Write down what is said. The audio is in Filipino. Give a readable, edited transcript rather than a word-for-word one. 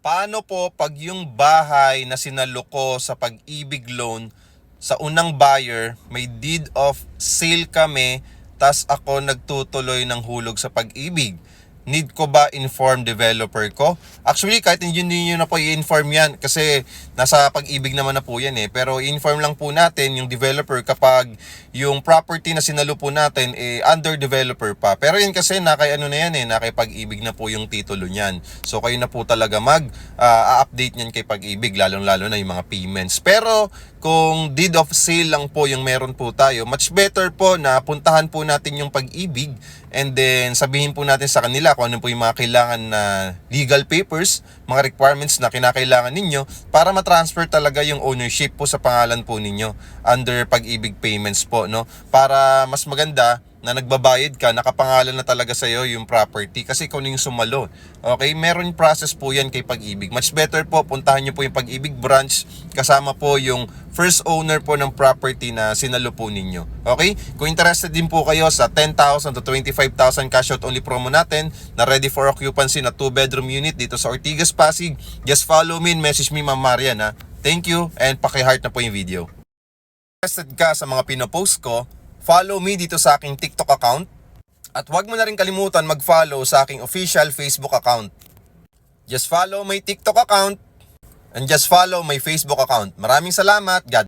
Paano po pag yung bahay na sinalo ko sa Pag-ibig Loan sa unang buyer, may deed of sale kami, tas ako nagtutuloy ng hulog sa Pag-ibig? Need ko ba inform developer ko? Actually, kahit hindi nyo na po i-inform yan kasi nasa Pag-ibig naman na po yan eh. Pero i-inform lang po natin yung developer kapag yung property na sinalo po natin under developer pa. Pero yun kasi nakay ano na yan eh, nakay Pag-ibig na po yung titulo niyan. So kayo na po talaga update niyan kay Pag-ibig, lalong-lalo na yung mga payments. Pero kung deed of sale lang po yung meron po tayo, much better po na puntahan po natin yung Pag-ibig and then sabihin po natin sa kanila kung ano po yung mga kailangan na legal papers, mga requirements na kinakailangan ninyo para matransfer talaga yung ownership po sa pangalan po ninyo under Pag-ibig Payments po, no? Para mas maganda na nagbabayad ka, nakapangalan na talaga sa'yo yung property kasi ikaw na yung sumalo. Okay? Meron process po yan kay Pag-ibig. Much better po, puntahan nyo po yung Pag-ibig branch kasama po yung first owner po ng property na sinalo po ninyo. Okay? Kung interested din po kayo sa 10,000 to 25,000 cash out only promo natin na ready for occupancy na 2-bedroom unit dito sa Ortigas, Pasig, just follow me and message me, Ma'am Marian, ha? Thank you and paki-heart na po yung video. Interested ka sa mga pinopost ko, follow me dito sa aking TikTok account at huwag mo na rin kalimutan mag-follow sa aking official Facebook account. Just follow my TikTok account and just follow my Facebook account. Maraming salamat. God